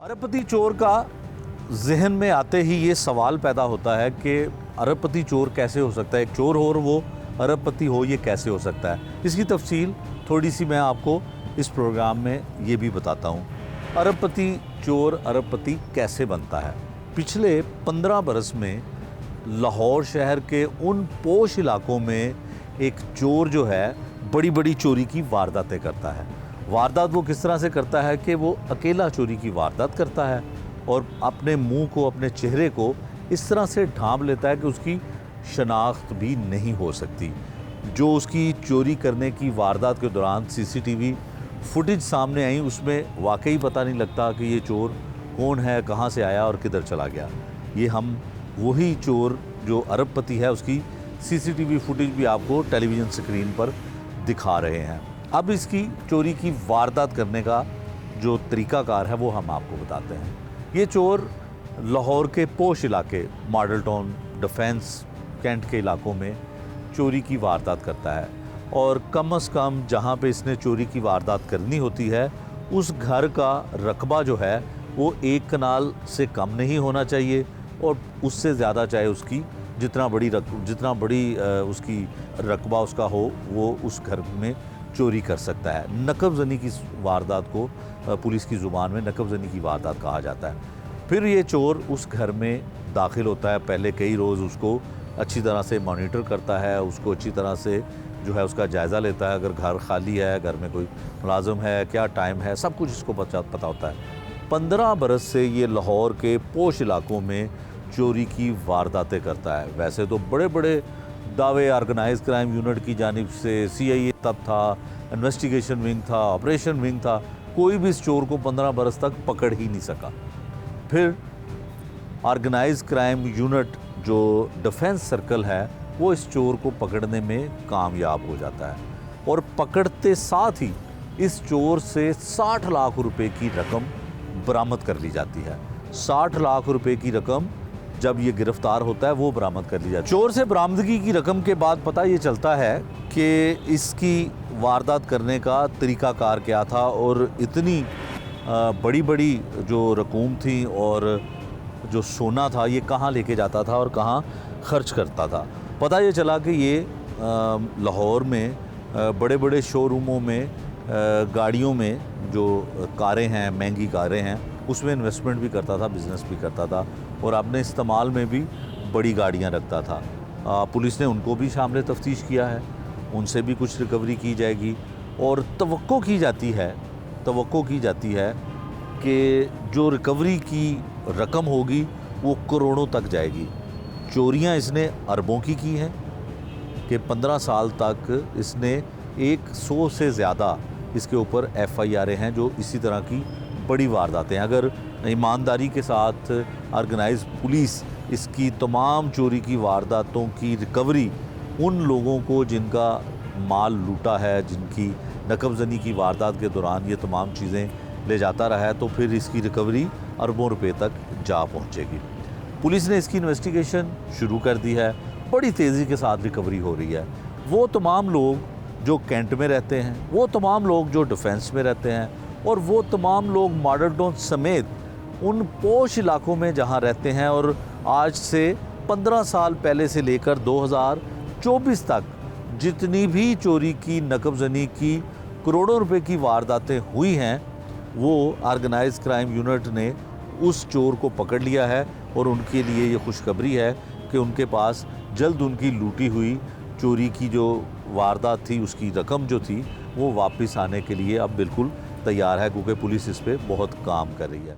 अरबपति चोर का जहन में आते ही ये सवाल पैदा होता है कि अरबपति चोर कैसे हो सकता है। एक चोर हो और वो अरबपति हो, ये कैसे हो सकता है। इसकी तफसील थोड़ी सी मैं आपको इस प्रोग्राम में ये भी बताता हूँ। अरबपति चोर अरबपति कैसे बनता है। पिछले 15 बरस में लाहौर शहर के उन पोश इलाकों में एक चोर जो है बड़ी बड़ी चोरी की वारदातें करता है। वारदात वो किस तरह से करता है कि वो अकेला चोरी की वारदात करता है और अपने मुंह को, अपने चेहरे को इस तरह से ढांप लेता है कि उसकी शनाख्त भी नहीं हो सकती। जो उसकी चोरी करने की वारदात के दौरान सीसीटीवी फुटेज सामने आई, उसमें वाकई पता नहीं लगता कि ये चोर कौन है, कहाँ से आया और किधर चला गया। ये हम वही चोर जो अरबपति है उसकी सीसीटीवी फुटेज भी आपको टेलीविज़न स्क्रीन पर दिखा रहे हैं। अब इसकी चोरी की वारदात करने का जो तरीक़ाकार है वो हम आपको बताते हैं। ये चोर लाहौर के पोश इलाके, मॉडल टाउन, डिफेंस, कैंट के इलाकों में चोरी की वारदात करता है और कम से कम जहाँ पे इसने चोरी की वारदात करनी होती है उस घर का रकबा जो है वो 1 कनाल से कम नहीं होना चाहिए और उससे ज़्यादा चाहे उसकी जितना बड़ी उसकी रकबा उसका हो वो उस घर में चोरी कर सकता है। नकबजनी की वारदात को पुलिस की ज़ुबान में नकबजनी की वारदात कहा जाता है। फिर ये चोर उस घर में दाखिल होता है। पहले कई रोज़ उसको अच्छी तरह से मॉनिटर करता है, उसको अच्छी तरह से जो है उसका जायज़ा लेता है। अगर घर खाली है, घर में कोई मुलाजिम है, क्या टाइम है, सब कुछ इसको पता होता है। 15 बरस से ये लाहौर के पोश इलाकों में चोरी की वारदातें करता है। वैसे तो बड़े बड़े दावे ऑर्गेनाइज क्राइम यूनिट की जानिब से, CIA तब था, इन्वेस्टिगेशन विंग था, ऑपरेशन विंग था, कोई भी इस चोर को 15 बरस तक पकड़ ही नहीं सका। फिर ऑर्गेनाइज क्राइम यूनिट जो डिफेंस सर्कल है वो इस चोर को पकड़ने में कामयाब हो जाता है और पकड़ते साथ ही इस चोर से 60 लाख रुपए की रकम बरामद कर ली जाती है। 60 लाख रुपए की रकम जब ये गिरफ्तार होता है वो बरामद कर ली जाती है। चोर से बरामदगी की रकम के बाद पता ये चलता है कि इसकी वारदात करने का तरीक़ाकार क्या था और इतनी बड़ी बड़ी जो रकूम थी और जो सोना था ये कहाँ लेके जाता था और कहाँ खर्च करता था। पता ये चला कि ये लाहौर में बड़े बड़े शोरूमों में, गाड़ियों में जो कारें हैं, महंगी कारें हैं, उसमें इन्वेस्टमेंट भी करता था, बिज़नेस भी करता था और अपने इस्तेमाल में भी बड़ी गाड़ियां रखता था। पुलिस ने उनको भी शामिल तफ्तीश किया है, उनसे भी कुछ रिकवरी की जाएगी और तवक्को की जाती है कि जो रिकवरी की रकम होगी वो करोड़ों तक जाएगी। चोरियां इसने अरबों की हैं कि 15 साल तक इसने 100 से ज़्यादा इसके ऊपर FIR हैं जो इसी तरह की बड़ी वारदातें। अगर ईमानदारी के साथ ऑर्गेनाइज पुलिस इसकी तमाम चोरी की वारदातों की रिकवरी उन लोगों को जिनका माल लूटा है, जिनकी नकबजनी की वारदात के दौरान ये तमाम चीज़ें ले जाता रहा है, तो फिर इसकी रिकवरी अरबों रुपए तक जा पहुंचेगी। पुलिस ने इसकी इन्वेस्टिगेशन शुरू कर दी है, बड़ी तेज़ी के साथ रिकवरी हो रही है। वो तमाम लोग जो कैंट में रहते हैं, वो तमाम लोग जो डिफेंस में रहते हैं और वो तमाम लोग मॉडल टाउन समेत उन पोश इलाकों में जहां रहते हैं और आज से 15 साल पहले से लेकर 2024 तक जितनी भी चोरी की, नकबजनी की, करोड़ों रुपए की वारदातें हुई हैं, वो ऑर्गेनाइज क्राइम यूनिट ने उस चोर को पकड़ लिया है और उनके लिए ये खुशखबरी है कि उनके पास जल्द उनकी लूटी हुई चोरी की जो वारदात थी उसकी रकम जो थी वो वापस आने के लिए अब बिल्कुल तैयार है, क्योंकि पुलिस इस पे बहुत काम कर रही है।